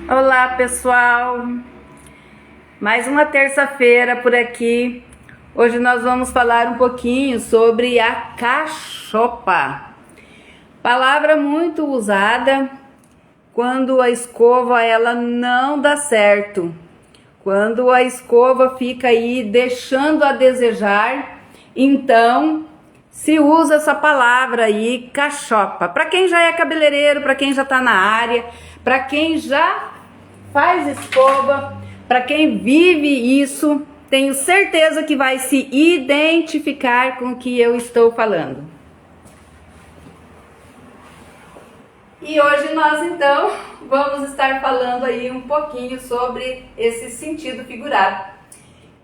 Olá pessoal, mais uma terça-feira por aqui. Hoje nós vamos falar um pouquinho sobre a cachopa, palavra muito usada quando a escova ela não dá certo, quando a escova fica aí deixando a desejar. Então se usa essa palavra aí, cachopa, para quem já é cabeleireiro, para quem já tá na área, para quem já faz escova, para quem vive isso, tenho certeza que vai se identificar com o que eu estou falando. E hoje nós então vamos estar falando aí um pouquinho sobre esse sentido figurado,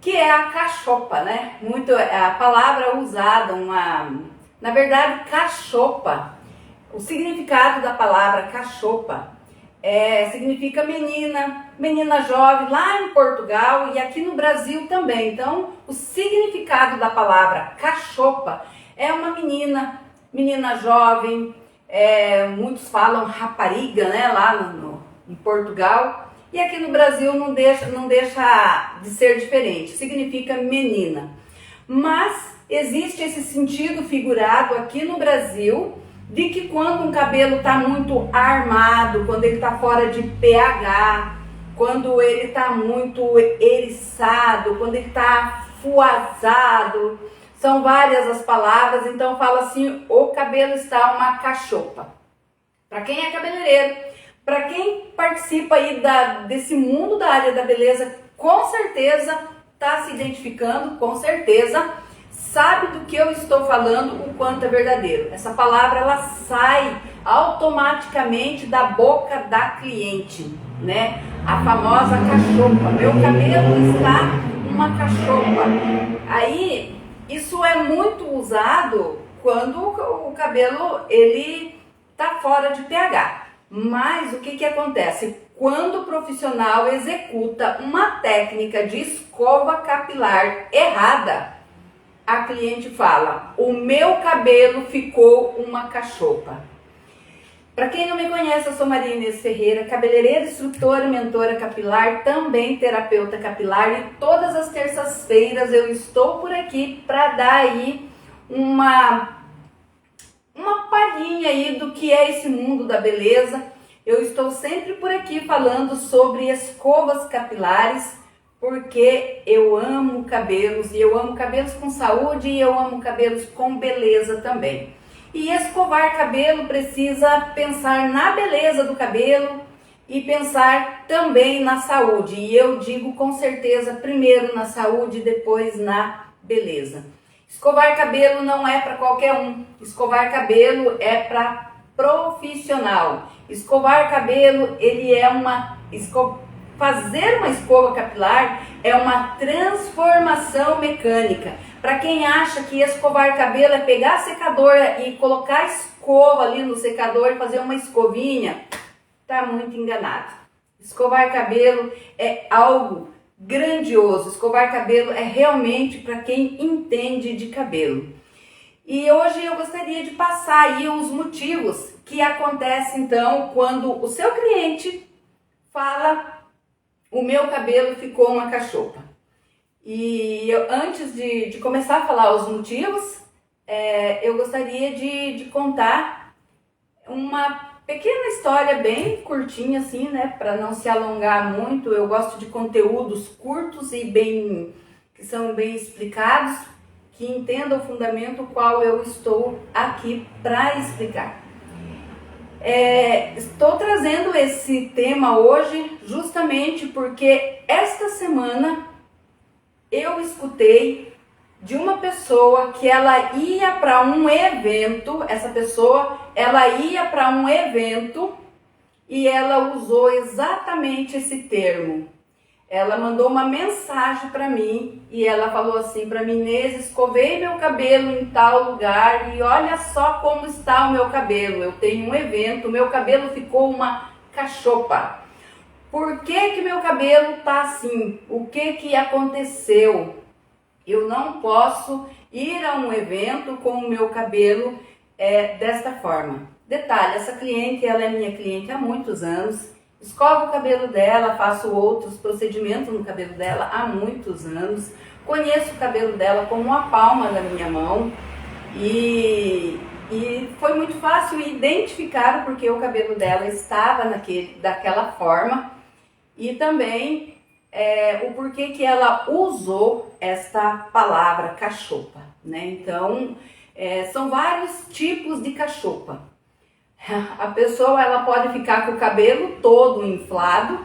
que é a cachopa, né? Muito a palavra usada, na verdade, cachopa. O significado da palavra cachopa significa menina jovem lá em Portugal e aqui no Brasil também. Então, o significado da palavra cachopa é uma menina jovem, muitos falam rapariga, né, lá em Portugal. E aqui no Brasil não deixa de ser diferente, significa menina. Mas existe esse sentido figurado aqui no Brasil de que quando um cabelo está muito armado, quando ele está fora de pH, quando ele está muito eriçado, quando ele está afuazado, são várias as palavras, então fala assim, o cabelo está uma cachopa. Para quem é cabeleireiro, para quem participa aí desse mundo da área da beleza, com certeza está se identificando, com certeza sabe do que eu estou falando, o quanto é verdadeiro. Essa palavra ela sai automaticamente da boca da cliente, né? A famosa cachopa. Meu cabelo está uma cachopa. Aí isso é muito usado quando o cabelo ele está fora de pH. Mas o que acontece? Quando o profissional executa uma técnica de escova capilar errada, a cliente fala, o meu cabelo ficou uma cachopa. Para quem não me conhece, eu sou Maria Inês Ferreira, cabeleireira, instrutora, mentora capilar, também terapeuta capilar, e todas as terças-feiras eu estou por aqui para dar aí uma palhinha aí do que é esse mundo da beleza. Eu estou sempre por aqui falando sobre escovas capilares, porque eu amo cabelos, e eu amo cabelos com saúde, e eu amo cabelos com beleza também. E escovar cabelo precisa pensar na beleza do cabelo e pensar também na saúde. E eu digo com certeza, primeiro na saúde, depois na beleza. Escovar cabelo não é para qualquer um. Escovar cabelo é para profissional. Escovar cabelo, fazer uma escova capilar é uma transformação mecânica. Para quem acha que escovar cabelo é pegar a secadora e colocar a escova ali no secador e fazer uma escovinha, tá muito enganado. Escovar cabelo é algo grandioso. Escovar cabelo é realmente para quem entende de cabelo. E hoje eu gostaria de passar aí os motivos que acontecem então quando o seu cliente fala, o meu cabelo ficou uma cachopa. E antes de começar a falar os motivos, eu gostaria de contar uma pequena história bem curtinha assim, né, para não se alongar muito. Eu gosto de conteúdos curtos e que são bem explicados, que entendam o fundamento qual eu estou aqui para explicar. Estou trazendo esse tema hoje justamente porque esta semana eu escutei de uma pessoa que ela ia para um evento, ela ia para um evento e ela usou exatamente esse termo. Ela mandou uma mensagem para mim e ela falou assim para mim, Inês, escovei meu cabelo em tal lugar e olha só como está o meu cabelo. Eu tenho um evento, meu cabelo ficou uma cachopa. Por que meu cabelo tá assim? O que aconteceu? Eu não posso ir a um evento com o meu cabelo desta forma. Detalhe, essa cliente, ela é minha cliente há muitos anos escovo o cabelo dela, faço outros procedimentos no cabelo dela há muitos anos, conheço o cabelo dela como a palma da minha mão e foi muito fácil identificar porque o cabelo dela estava daquela forma e também o porquê que ela usou esta palavra cachopa, né? Então, são vários tipos de cachopa. A pessoa ela pode ficar com o cabelo todo inflado,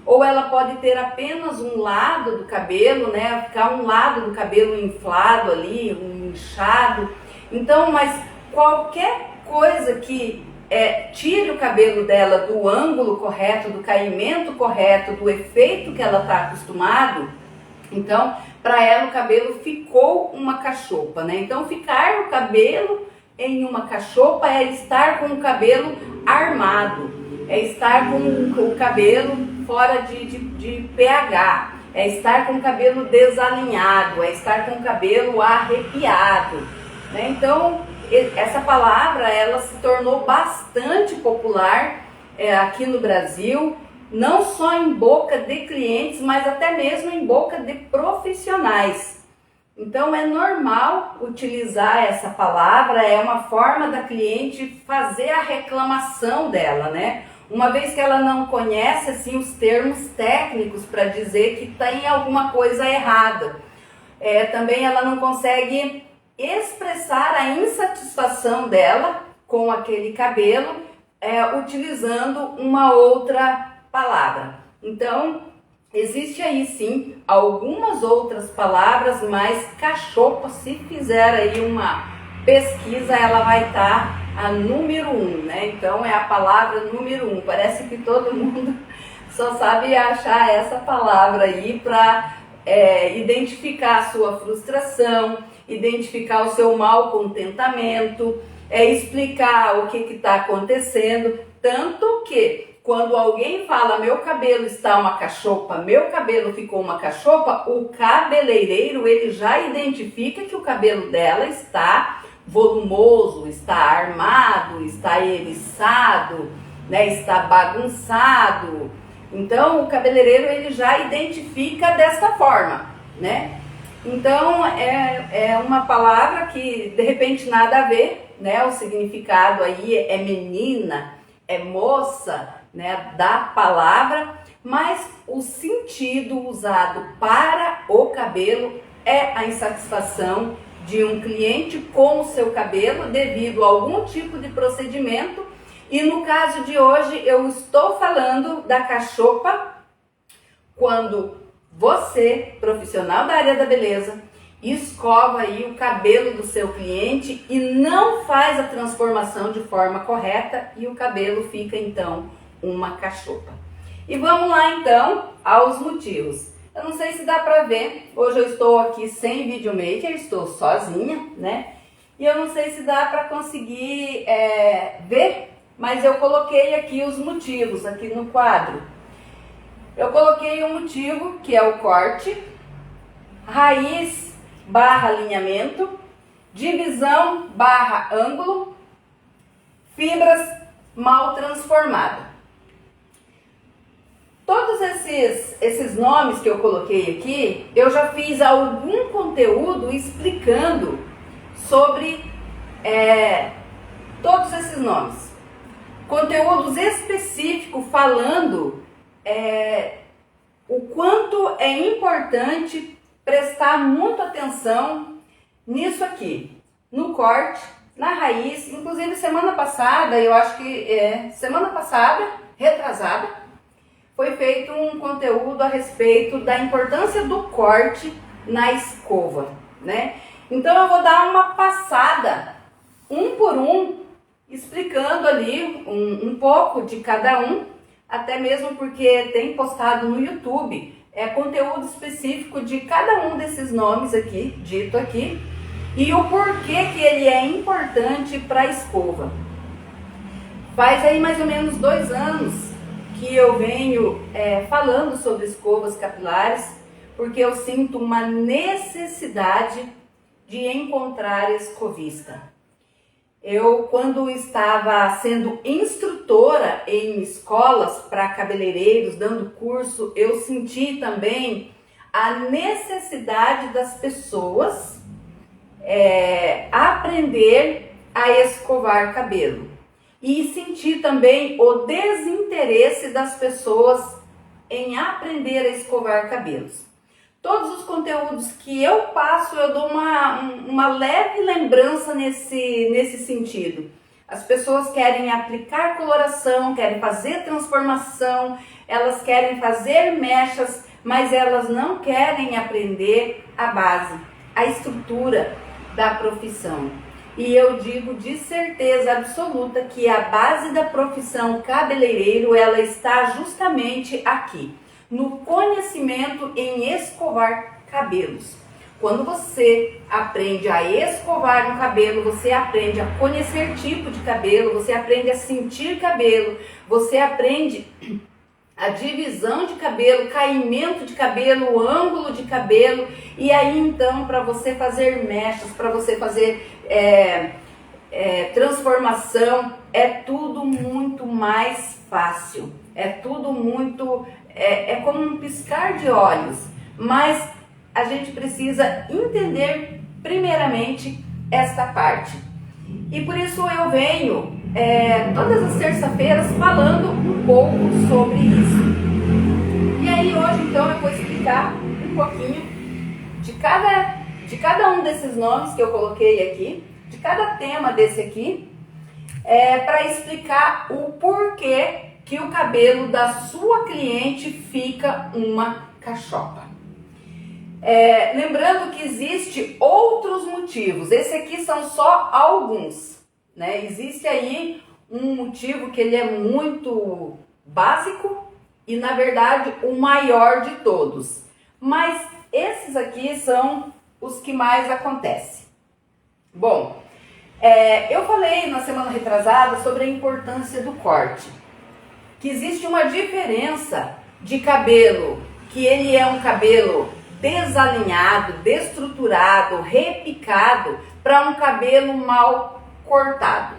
ou ela pode ter apenas um lado do cabelo, né? Ficar um lado do cabelo inflado ali, um inchado. Então, mas qualquer coisa que tire o cabelo dela do ângulo correto, do caimento correto, do efeito que ela está acostumado, então, para ela o cabelo ficou uma cachopa, né? Então, ficar o cabelo em uma cachopa é estar com o cabelo armado, é estar com o cabelo fora de pH, é estar com o cabelo desalinhado, é estar com o cabelo arrepiado, né? Então, essa palavra ela se tornou bastante popular aqui no Brasil, não só em boca de clientes, mas até mesmo em boca de profissionais. Então é normal utilizar essa palavra, é uma forma da cliente fazer a reclamação dela, né? Uma vez que ela não conhece assim os termos técnicos para dizer que tem alguma coisa errada. Também ela não consegue expressar a insatisfação dela com aquele cabelo utilizando uma outra palavra. Então, existe aí sim algumas outras palavras, mas cachopa, se fizer aí uma pesquisa, ela vai estar a número 1, né? Então é a palavra número 1. Parece que todo mundo só sabe achar essa palavra aí para identificar a sua frustração, identificar o seu mau contentamento, explicar o que está acontecendo, tanto que quando alguém fala meu cabelo está uma cachopa, meu cabelo ficou uma cachopa, o cabeleireiro ele já identifica que o cabelo dela está volumoso, está armado, está eriçado, né, está bagunçado. Então o cabeleireiro ele já identifica desta forma, né? Então é uma palavra que de repente nada a ver, né? O significado aí é menina, é moça, né, da palavra, mas o sentido usado para o cabelo é a insatisfação de um cliente com o seu cabelo devido a algum tipo de procedimento. E no caso de hoje eu estou falando da cachopa quando você, profissional da área da beleza, escova aí o cabelo do seu cliente e não faz a transformação de forma correta e o cabelo fica então uma cachopa. E vamos lá então aos motivos. Eu não sei se dá pra ver, hoje eu estou aqui sem videomaker, estou sozinha, né? E eu não sei se dá pra conseguir ver, mas eu coloquei aqui os motivos, aqui no quadro. Eu coloquei um motivo, que é o corte, raiz barra alinhamento, divisão barra ângulo, fibras mal transformadas. Todos esses nomes que eu coloquei aqui, eu já fiz algum conteúdo explicando sobre todos esses nomes. Conteúdos específicos falando o quanto é importante prestar muita atenção nisso aqui, no corte, na raiz. Inclusive semana passada, eu acho que semana passada, retrasada, foi feito um conteúdo a respeito da importância do corte na escova, né? Então eu vou dar uma passada, um por um, explicando ali um pouco de cada um, até mesmo porque tem postado no YouTube conteúdo específico de cada um desses nomes aqui, dito aqui, e o porquê que ele é importante para a escova. Faz aí mais ou menos 2 anos que eu venho falando sobre escovas capilares, porque eu sinto uma necessidade de encontrar escovista. Quando estava sendo instrutora em escolas para cabeleireiros, dando curso, eu senti também a necessidade das pessoas aprender a escovar cabelo. E senti também o desinteresse das pessoas em aprender a escovar cabelos. Todos os conteúdos que eu passo, eu dou uma leve lembrança nesse sentido. As pessoas querem aplicar coloração, querem fazer transformação, elas querem fazer mechas, mas elas não querem aprender a base, a estrutura da profissão. E eu digo de certeza absoluta que a base da profissão cabeleireiro, ela está justamente aqui, no conhecimento em escovar cabelos. Quando você aprende a escovar um cabelo, você aprende a conhecer tipo de cabelo, você aprende a sentir cabelo, você aprende a divisão de cabelo, caimento de cabelo, ângulo de cabelo, e aí então para você fazer mechas, para você fazer transformação, é tudo muito mais fácil, é tudo muito, é como um piscar de olhos, mas a gente precisa entender primeiramente esta parte. E por isso eu venho todas as terças-feiras falando um pouco sobre isso. E aí hoje então eu vou explicar um pouquinho de cada um desses nomes que eu coloquei aqui, de cada tema desse aqui, para explicar o porquê que o cabelo da sua cliente fica uma cachopa. Lembrando que existe outros motivos, esse aqui são só alguns, né? Existe aí um motivo que ele é muito básico e na verdade o maior de todos, mas esses aqui são os que mais acontecem. Bom, eu falei na semana retrasada sobre a importância do corte, que existe uma diferença de cabelo, que ele é um cabelo desalinhado, destruturado, repicado, para um cabelo mal cortado.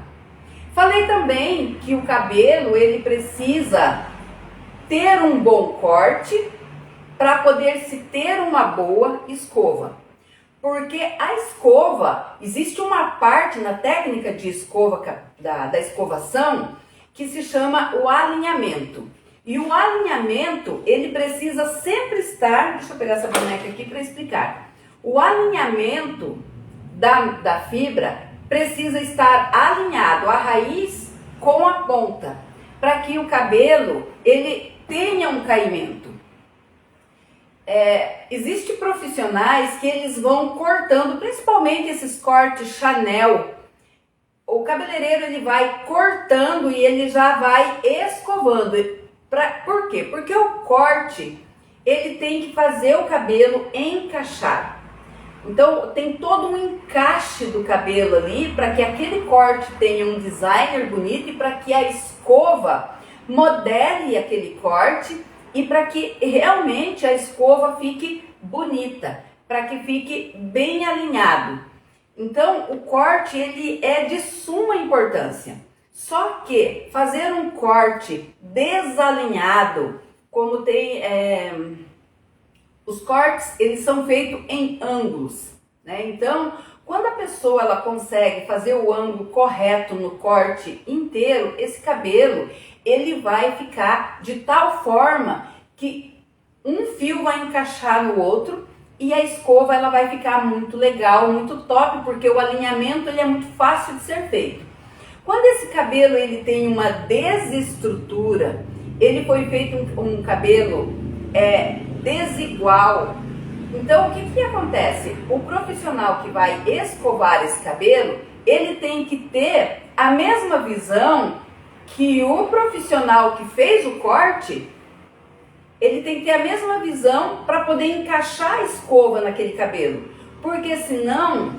Falei também que o cabelo ele precisa ter um bom corte para poder se ter uma boa escova. Porque a escova, existe uma parte na técnica de escova, da escovação, que se chama o alinhamento. E o alinhamento, ele precisa sempre estar, deixa eu pegar essa boneca aqui para explicar. O alinhamento da fibra precisa estar alinhado, a raiz com a ponta, para que o cabelo, ele tenha um caimento. Existem profissionais que eles vão cortando, principalmente esses cortes Chanel. O cabeleireiro ele vai cortando e ele já vai escovando. Por quê? Porque o corte ele tem que fazer o cabelo encaixar. Então tem todo um encaixe do cabelo ali para que aquele corte tenha um designer bonito e para que a escova modele aquele corte e para que realmente a escova fique bonita, para que fique bem alinhado. Então o corte ele é de suma importância. Só que fazer um corte desalinhado, como tem os cortes, eles são feitos em ângulos, né? Então, quando a pessoa ela consegue fazer o ângulo correto no corte inteiro, esse cabelo ele vai ficar de tal forma que um fio vai encaixar no outro e a escova ela vai ficar muito legal, muito top, porque o alinhamento ele é muito fácil de ser feito. Quando esse cabelo ele tem uma desestrutura, ele foi feito um cabelo desigual. Então o que acontece? O profissional que vai escovar esse cabelo, ele tem que ter a mesma visão que o profissional que fez o corte, ele tem que ter a mesma visão para poder encaixar a escova naquele cabelo. Porque senão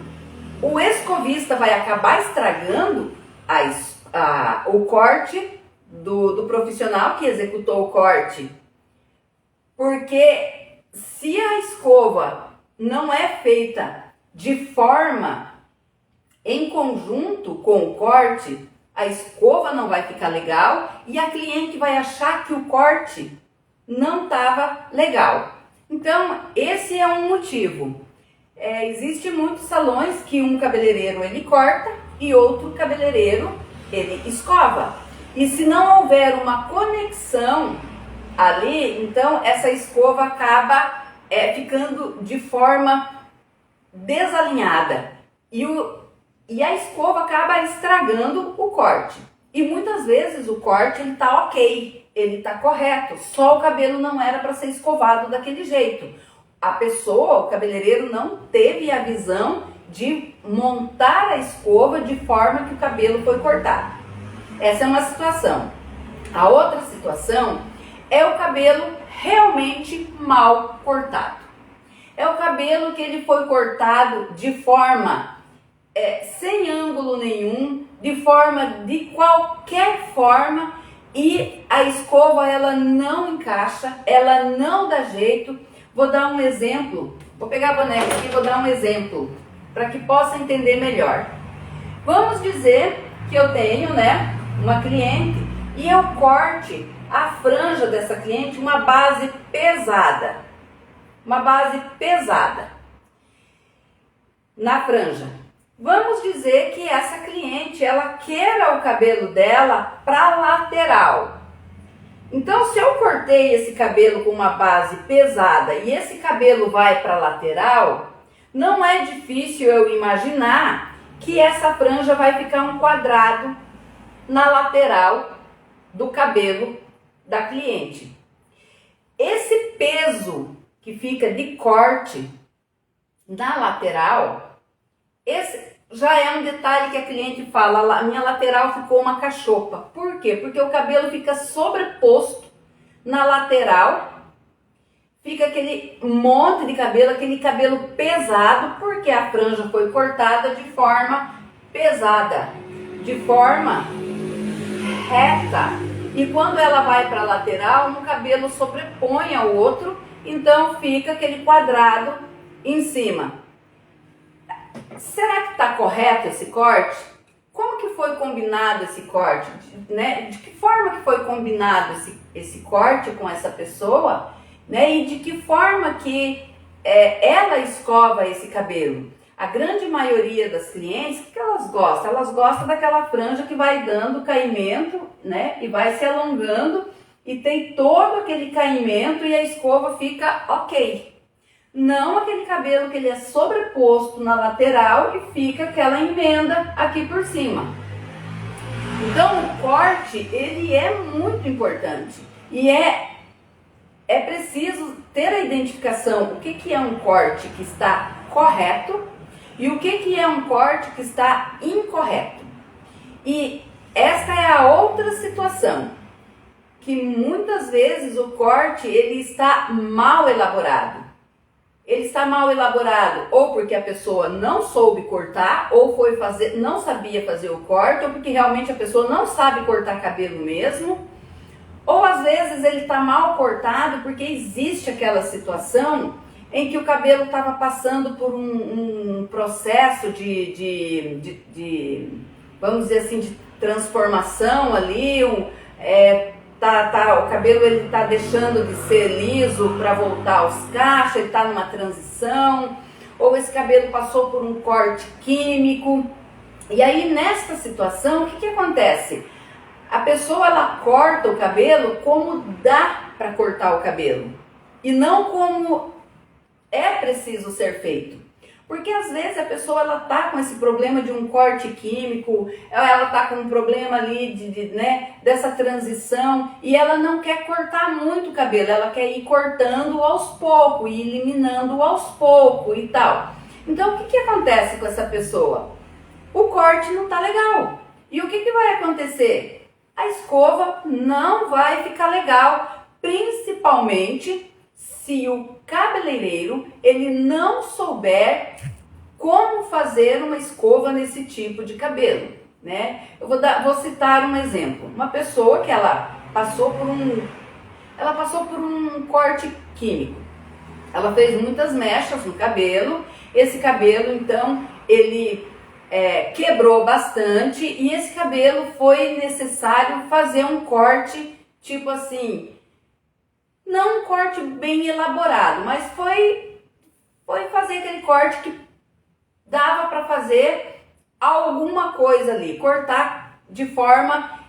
o escovista vai acabar estragando o corte do profissional que executou o corte. Porque se a escova não é feita de forma em conjunto com o corte, a escova não vai ficar legal e a cliente vai achar que o corte não estava legal. Então, esse é um motivo. Existe muitos salões que um cabeleireiro ele corta e outro cabeleireiro ele escova. E se não houver uma conexão ali, então essa escova acaba ficando de forma desalinhada. E a escova acaba estragando o corte. E muitas vezes o corte ele tá ok, ele tá correto, só o cabelo não era para ser escovado daquele jeito. A pessoa, o cabeleireiro, não teve a visão de montar a escova de forma que o cabelo foi cortado. Essa é uma situação. A outra situação é o cabelo realmente mal cortado. É o cabelo que ele foi cortado de forma sem ângulo nenhum, de qualquer forma, e a escova ela não encaixa, ela não dá jeito. Vou dar um exemplo, vou pegar a boneca aqui e vou dar um exemplo para que possa entender melhor. Vamos dizer que eu tenho, uma cliente e eu corte a franja dessa cliente uma base pesada na franja. Vamos dizer que essa cliente, ela queira o cabelo dela para lateral. Então, se eu cortei esse cabelo com uma base pesada e esse cabelo vai para lateral, não é difícil eu imaginar que essa franja vai ficar um quadrado na lateral do cabelo da cliente. Esse peso que fica de corte na lateral, esse já é um detalhe que a cliente fala, a minha lateral ficou uma cachopa. Por quê? Porque o cabelo fica sobreposto na lateral, fica aquele monte de cabelo, aquele cabelo pesado, porque a franja foi cortada de forma pesada, de forma reta. E quando ela vai para a lateral, um cabelo sobrepõe ao outro, então fica aquele quadrado em cima. Será que está correto esse corte? Como que foi combinado esse corte? De que forma que foi combinado esse corte com essa pessoa? E de que forma que ela escova esse cabelo? A grande maioria das clientes, o que elas gostam? Elas gostam daquela franja que vai dando caimento, e vai se alongando e tem todo aquele caimento e a escova fica ok. Não aquele cabelo que ele é sobreposto na lateral e fica aquela emenda aqui por cima. Então o corte ele é muito importante e é preciso ter a identificação o que é um corte que está correto e o que é um corte que está incorreto. E esta é a outra situação, que muitas vezes o corte ele está mal elaborado. Ele está mal elaborado ou porque a pessoa não soube cortar, ou não sabia fazer o corte, ou porque realmente a pessoa não sabe cortar cabelo mesmo. Ou às vezes ele está mal cortado porque existe aquela situação em que o cabelo estava passando por um processo vamos dizer assim, de transformação ali, o cabelo ele tá deixando de ser liso para voltar aos cachos, ele tá numa transição, ou esse cabelo passou por um corte químico. E aí nesta situação, o que acontece? A pessoa ela corta o cabelo como dá para cortar o cabelo e não como é preciso ser feito. Porque às vezes a pessoa ela tá com esse problema de um corte químico, ela tá com um problema ali dessa transição e ela não quer cortar muito o cabelo, ela quer ir cortando aos poucos, ir eliminando aos poucos e tal. Então o que acontece com essa pessoa? O corte não tá legal. E o que vai acontecer? A escova não vai ficar legal, principalmente se o cabeleireiro ele não souber como fazer uma escova nesse tipo de cabelo, Eu vou citar um exemplo. Uma pessoa que ela passou por um corte químico. Ela fez muitas mechas no cabelo. Esse cabelo, então, ele quebrou bastante e esse cabelo foi necessário fazer um corte, tipo assim, não um corte bem elaborado, mas foi fazer aquele corte que dava para fazer alguma coisa ali, cortar de forma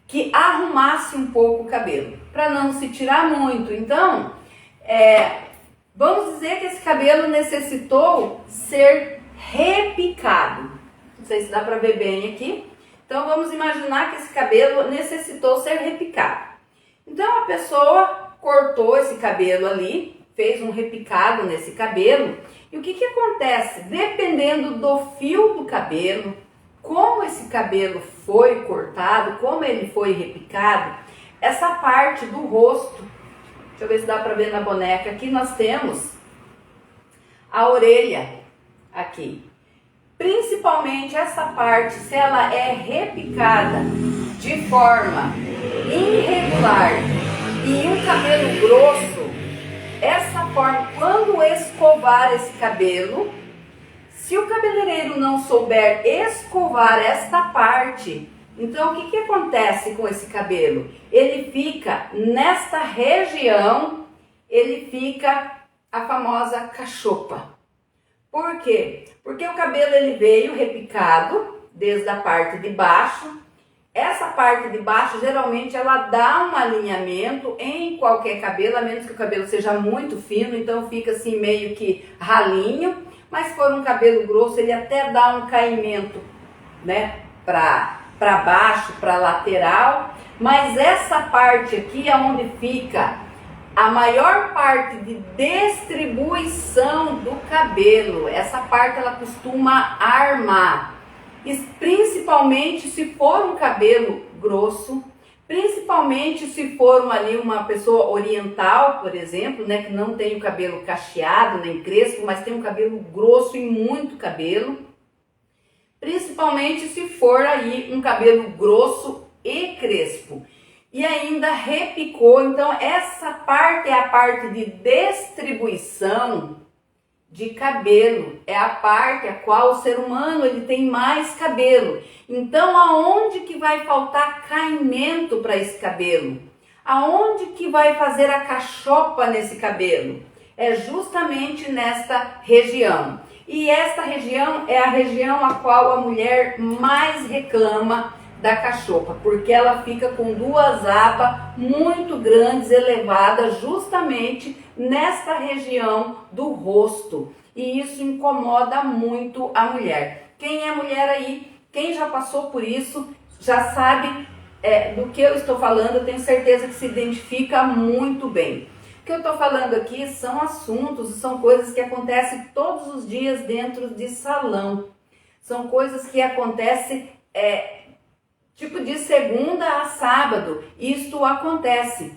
que arrumasse um pouco o cabelo, para não se tirar muito. Então, vamos dizer que esse cabelo necessitou ser repicado. Não sei se dá para ver bem aqui. Então, vamos imaginar que esse cabelo necessitou ser repicado. Então, a pessoa cortou esse cabelo ali, fez um repicado nesse cabelo. E o que acontece? Dependendo do fio do cabelo, como esse cabelo foi cortado, como ele foi repicado, essa parte do rosto, deixa eu ver se dá para ver na boneca, aqui nós temos a orelha aqui. Principalmente essa parte, se ela é repicada de forma irregular e um cabelo grosso, essa forma, quando escovar esse cabelo, se o cabeleireiro não souber escovar esta parte, então o que acontece com esse cabelo? Ele fica nesta região, ele fica a famosa cachopa. Por quê? Porque o cabelo ele veio repicado desde a parte de baixo. Essa parte de baixo geralmente ela dá um alinhamento em qualquer cabelo, a menos que o cabelo seja muito fino, então fica assim meio que ralinho. Mas se for um cabelo grosso, ele até dá um caimento, né, para baixo, para lateral. Mas essa parte aqui é onde fica a maior parte de distribuição do cabelo. Essa parte ela costuma armar, e principalmente se for um cabelo grosso, principalmente se for uma pessoa oriental, por exemplo, né, que não tem o cabelo cacheado nem crespo, mas tem um cabelo grosso e muito cabelo. Principalmente se for aí um cabelo grosso e crespo. E ainda repicou, então essa parte é a parte de distribuição de cabelo, é a parte a qual o ser humano ele tem mais cabelo. Então aonde que vai faltar caimento para esse cabelo? Aonde que vai fazer a cachopa nesse cabelo? É justamente nesta região. E esta região é a região a qual a mulher mais reclama da cachopa, porque ela fica com duas abas muito grandes, elevadas, justamente nesta região do rosto. E isso incomoda muito a mulher. Quem é mulher aí, quem já passou por isso, já sabe do que eu estou falando, eu tenho certeza que se identifica muito bem. O que eu estou falando aqui são assuntos, são coisas que acontecem todos os dias dentro de salão. São coisas que acontecem tipo de segunda a sábado. Isto acontece.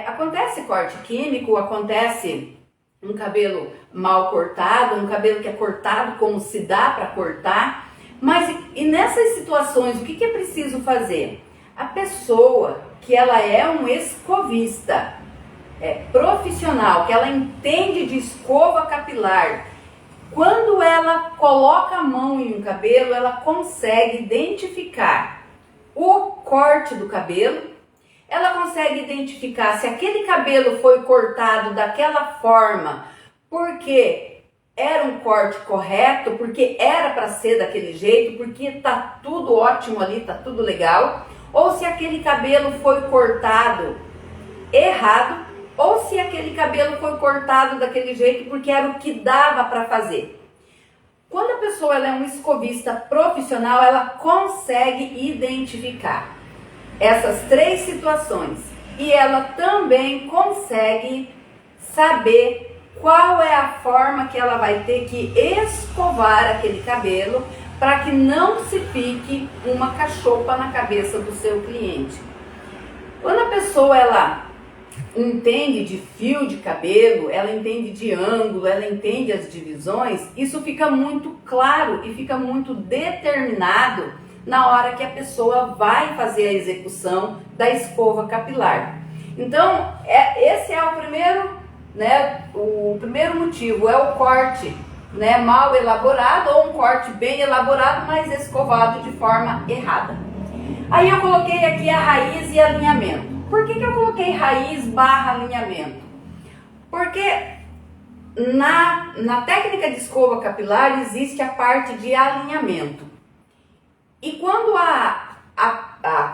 Acontece corte químico, acontece um cabelo mal cortado, um cabelo que é cortado como se dá para cortar. Mas e nessas situações, o que é preciso fazer? A pessoa que ela é um escovista profissional, que ela entende de escova capilar, quando ela coloca a mão em um cabelo, ela consegue identificar o corte do cabelo, ela consegue identificar se aquele cabelo foi cortado daquela forma porque era um corte correto, porque era para ser daquele jeito, porque tá tudo ótimo ali, tá tudo legal, ou se aquele cabelo foi cortado errado, ou se aquele cabelo foi cortado daquele jeito porque era o que dava para fazer. Quando a pessoa ela é um escovista profissional, ela consegue identificar essas três situações e ela também consegue saber qual é a forma que ela vai ter que escovar aquele cabelo para que não se fique uma cachopa na cabeça do seu cliente. Quando a pessoa ela entende de fio de cabelo, ela entende de ângulo, ela entende as divisões, isso fica muito claro e fica muito determinado na hora que a pessoa vai fazer a execução da escova capilar. Então, esse é o primeiro motivo, é o corte, né, mal elaborado ou um corte bem elaborado, mas escovado de forma errada. Aí eu coloquei aqui a raiz e alinhamento. Por que eu coloquei raiz barra alinhamento? Porque na técnica de escova capilar existe a parte de alinhamento. E quando,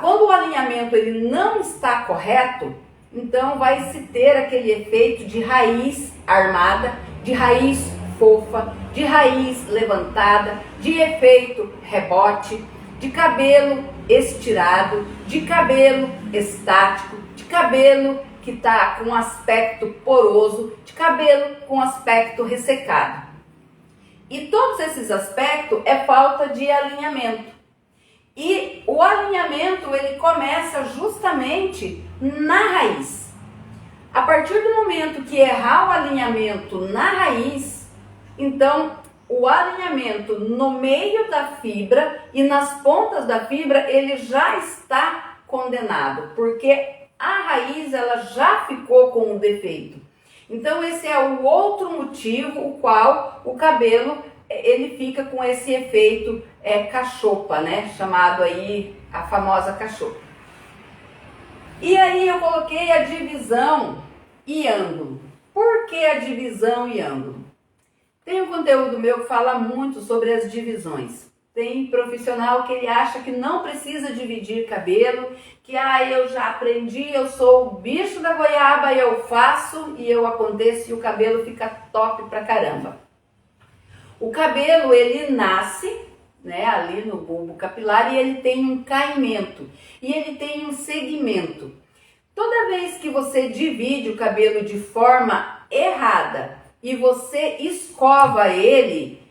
quando o alinhamento ele não está correto, então vai se ter aquele efeito de raiz armada, de raiz fofa, de raiz levantada, de efeito rebote, de cabelo estirado, de cabelo estático, de cabelo que está com aspecto poroso, de cabelo com aspecto ressecado. E todos esses aspectos é falta de alinhamento. E o alinhamento ele começa justamente na raiz. A partir do momento que errar o alinhamento na raiz, então o alinhamento no meio da fibra e nas pontas da fibra ele já está condenado, porque a raiz ela já ficou com um defeito. Então esse é o outro motivo o qual o cabelo ele fica com esse efeito cachopa, né? Chamado aí a famosa cachopa. E aí eu coloquei a divisão e ângulo. Por que a divisão e ângulo? Tem um conteúdo meu que fala muito sobre as divisões. Tem profissional que ele acha que não precisa dividir cabelo, que eu já aprendi, eu sou o bicho da goiaba, eu faço e eu aconteço e o cabelo fica top pra caramba. O cabelo ele nasce, né, ali no bulbo capilar e ele tem um caimento e ele tem um segmento. Toda vez que você divide o cabelo de forma errada e você escova ele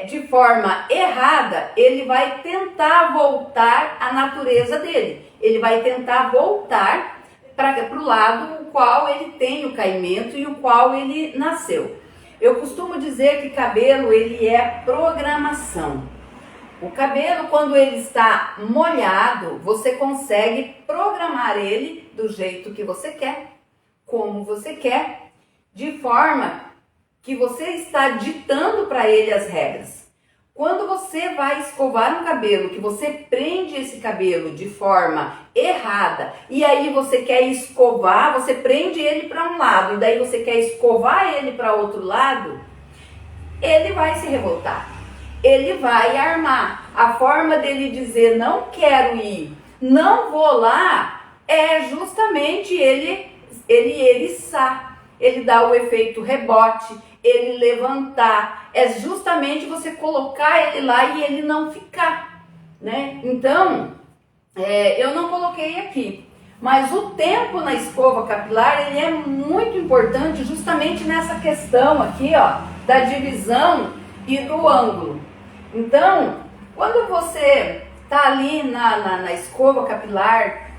de forma errada, ele vai tentar voltar à natureza dele. Ele vai tentar voltar para o lado o qual ele tem o caimento e o qual ele nasceu. Eu costumo dizer que cabelo ele é programação. O cabelo, quando ele está molhado, você consegue programar ele do jeito que você quer, como você quer, de forma que você está ditando para ele as regras. Quando você vai escovar um cabelo, que você prende esse cabelo de forma errada, e aí você quer escovar, você prende ele para um lado, e daí você quer escovar ele para outro lado, ele vai se revoltar. Ele vai armar. A forma dele dizer não quero ir, não vou lá, é justamente ele eriçar, ele dá o efeito rebote, ele levantar, é justamente você colocar ele lá e ele não ficar, né? Então, eu não coloquei aqui, mas o tempo na escova capilar ele é muito importante justamente nessa questão aqui, ó, da divisão e do ângulo. Então, quando você tá ali na escova capilar,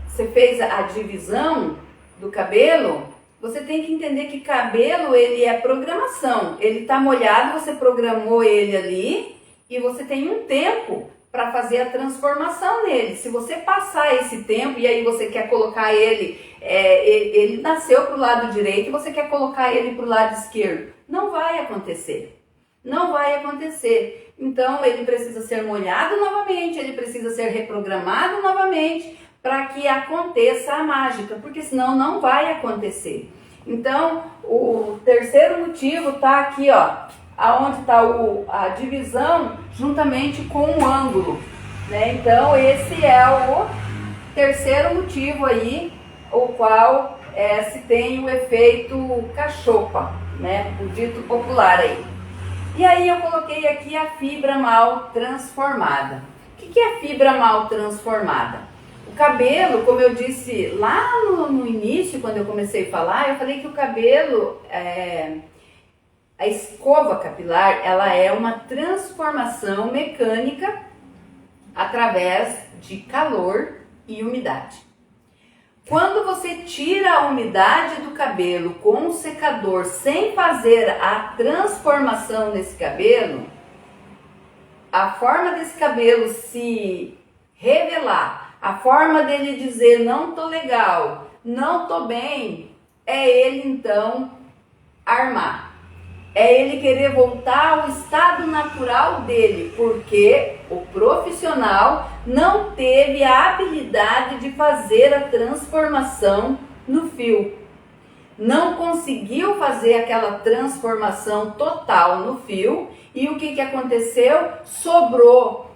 você fez a divisão do cabelo, você tem que entender que cabelo ele é programação. Ele tá molhado, você programou ele ali e você tem um tempo para fazer a transformação nele. Se você passar esse tempo e aí você quer colocar ele, ele nasceu para o lado direito e você quer colocar ele para o lado esquerdo, não vai acontecer. Não vai acontecer. Então ele precisa ser molhado novamente, ele precisa ser reprogramado novamente para que aconteça a mágica, porque senão não vai acontecer. Então o terceiro motivo está aqui, ó, aonde está a divisão juntamente com o ângulo, né? Então esse é o terceiro motivo aí, o qual se tem o efeito cachopa, né? O dito popular aí. E aí eu coloquei aqui a fibra mal transformada. O que é fibra mal transformada? O cabelo, como eu disse lá no início, quando eu comecei a falar, eu falei que o cabelo, a escova capilar, ela é uma transformação mecânica através de calor e umidade. Quando você tira a umidade do cabelo com um secador sem fazer a transformação nesse cabelo, a forma desse cabelo se revelar, a forma dele dizer não tô legal, não tô bem, é ele então armar. é ele querer voltar ao estado natural dele, porque o profissional não teve a habilidade de fazer a transformação no fio. Não conseguiu fazer aquela transformação total no fio, e o que aconteceu? Sobrou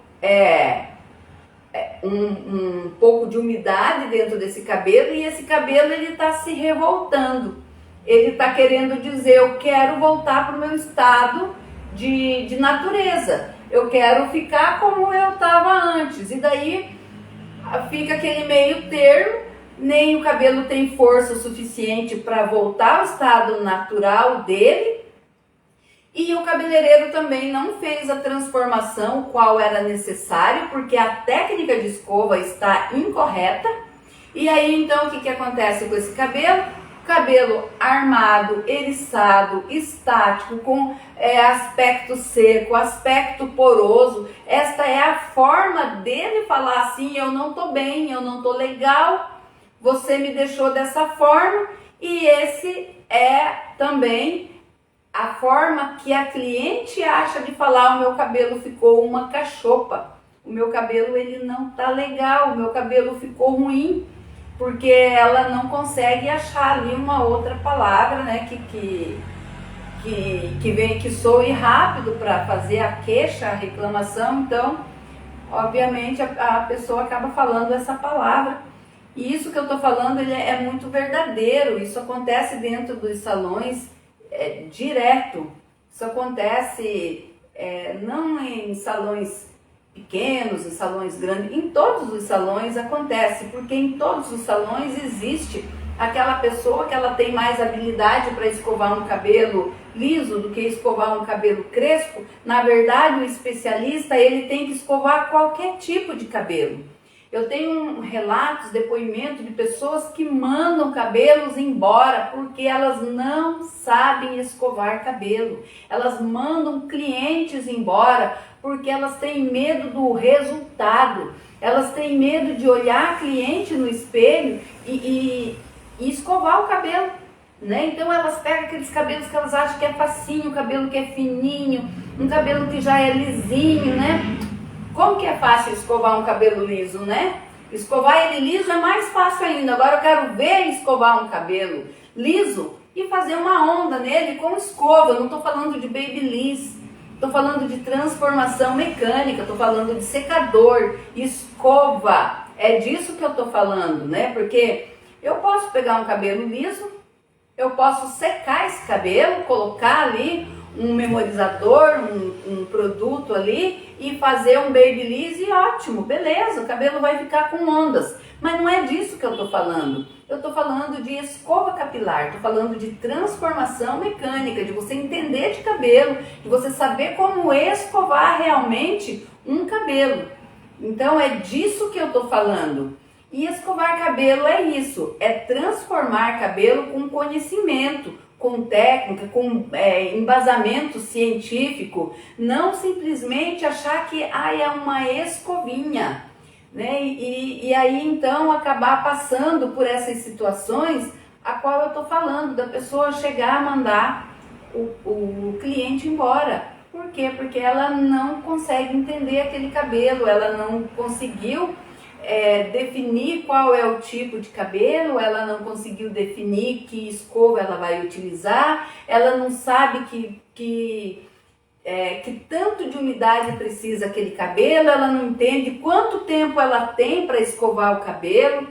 um pouco de umidade dentro desse cabelo, e esse cabelo ele está se revoltando. Ele está querendo dizer, eu quero voltar para o meu estado de natureza. Eu quero ficar como eu estava antes. E daí fica aquele meio termo, nem o cabelo tem força suficiente para voltar ao estado natural dele. E o cabeleireiro também não fez a transformação qual era necessário, porque a técnica de escova está incorreta. E aí então o que acontece com esse cabelo? Cabelo armado, eriçado, estático, com aspecto seco, aspecto poroso. Esta é a forma dele falar assim, eu não tô bem, eu não tô legal, você me deixou dessa forma. E esse é também a forma que a cliente acha de falar, o meu cabelo ficou uma cachopa, o meu cabelo ele não tá legal, o meu cabelo ficou ruim. Porque ela não consegue achar ali uma outra palavra, né, que soe rápido para fazer a queixa, a reclamação. Então, obviamente, a pessoa acaba falando essa palavra. E isso que eu estou falando ele é muito verdadeiro. Isso acontece dentro dos salões direto. Isso acontece não em salões pequenos, em salões grandes, em todos os salões acontece, porque em todos os salões existe aquela pessoa que ela tem mais habilidade para escovar um cabelo liso do que escovar um cabelo crespo. Na verdade, o especialista ele tem que escovar qualquer tipo de cabelo. Eu tenho relatos, depoimentos de pessoas que mandam cabelos embora porque elas não sabem escovar cabelo. Elas mandam clientes embora porque elas têm medo do resultado. Elas têm medo de olhar a cliente no espelho e escovar o cabelo, né? Então elas pegam aqueles cabelos que elas acham que é facinho, um cabelo que é fininho, um cabelo que já é lisinho, né? Como que é fácil escovar um cabelo liso, né? Escovar ele liso é mais fácil ainda. Agora eu quero ver escovar um cabelo liso e fazer uma onda nele com escova. Eu não estou falando de babyliss, estou falando de transformação mecânica, estou falando de secador, escova. É disso que eu estou falando, né? Porque eu posso pegar um cabelo liso, eu posso secar esse cabelo, colocar ali um memorizador, um produto ali e fazer um babyliss e ótimo, beleza, o cabelo vai ficar com ondas. Mas não é disso que eu estou falando. Eu estou falando de escova capilar, estou falando de transformação mecânica, de você entender de cabelo, de você saber como escovar realmente um cabelo. Então é disso que eu estou falando. E escovar cabelo é isso, é transformar cabelo com conhecimento, com técnica, com embasamento científico, não simplesmente achar que é uma escovinha, né? E aí então acabar passando por essas situações a qual eu estou falando, da pessoa chegar a mandar o cliente embora. Por quê? Porque ela não consegue entender aquele cabelo, ela não conseguiu definir qual é o tipo de cabelo, ela não conseguiu definir que escova ela vai utilizar, ela não sabe que tanto de umidade precisa aquele cabelo, ela não entende quanto tempo ela tem para escovar o cabelo.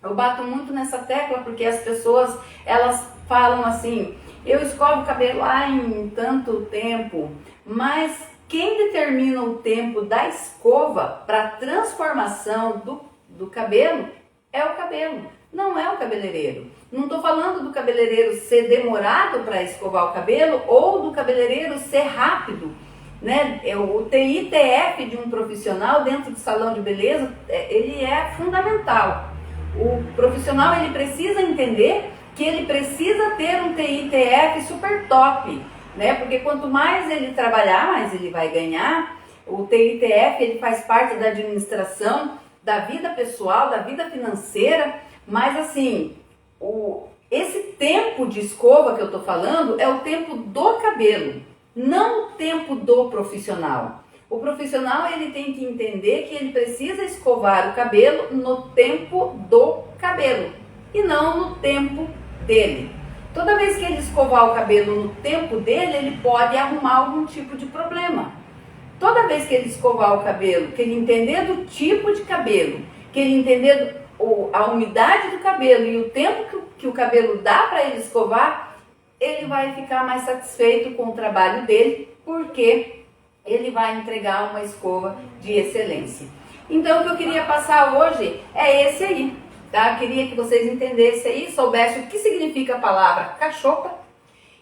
Eu bato muito nessa tecla porque as pessoas elas falam assim, eu escovo o cabelo em tanto tempo, mas quem determina o tempo da escova para a transformação do cabelo é o cabelo, não é o cabeleireiro. Não estou falando do cabeleireiro ser demorado para escovar o cabelo ou do cabeleireiro ser rápido, né? O TITF de um profissional dentro do salão de beleza, ele é fundamental. O profissional ele precisa entender que ele precisa ter um TITF super top, né? Porque quanto mais ele trabalhar, mais ele vai ganhar. O TITF ele faz parte da administração da vida pessoal, da vida financeira, mas assim, esse tempo de escova que eu estou falando é o tempo do cabelo, não o tempo do profissional. O profissional ele tem que entender que ele precisa escovar o cabelo no tempo do cabelo e não no tempo dele. Toda vez que ele escovar o cabelo no tempo dele, ele pode arrumar algum tipo de problema. Toda vez que ele escovar o cabelo, que ele entender do tipo de cabelo, que ele entender a umidade do cabelo e o tempo que o cabelo dá para ele escovar, ele vai ficar mais satisfeito com o trabalho dele, porque ele vai entregar uma escova de excelência. Então o que eu queria passar hoje é esse aí, tá? Eu queria que vocês entendessem aí, soubessem o que significa a palavra cachopa,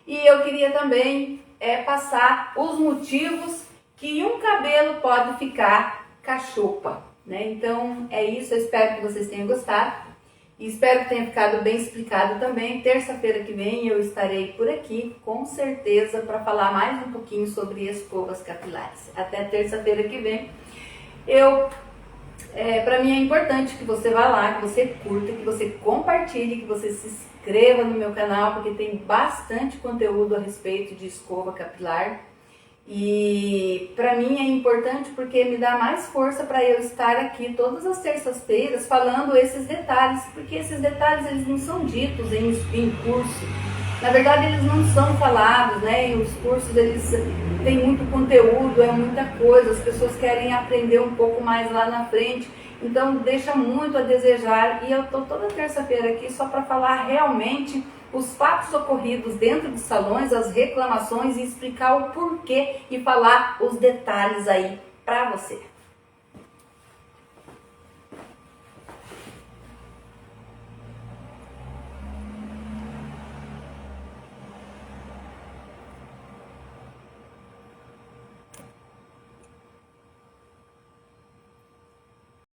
e eu queria também passar os motivos que um cabelo pode ficar cachopa, né? Então é isso, eu espero que vocês tenham gostado e espero que tenha ficado bem explicado também. Terça-feira que vem eu estarei por aqui, com certeza, para falar mais um pouquinho sobre escovas capilares. Até terça-feira que vem. Para mim é importante que você vá lá, que você curta, que você compartilhe, que você se inscreva no meu canal, porque tem bastante conteúdo a respeito de escova capilar. E para mim é importante porque me dá mais força para eu estar aqui todas as terças-feiras falando esses detalhes, porque esses detalhes eles não são ditos em curso. Na verdade eles não são falados, né? E os cursos eles têm muito conteúdo, é muita coisa, as pessoas querem aprender um pouco mais lá na frente, então deixa muito a desejar. E eu tô toda terça-feira aqui só para falar realmente os fatos ocorridos dentro dos salões, as reclamações e explicar o porquê e falar os detalhes aí para você.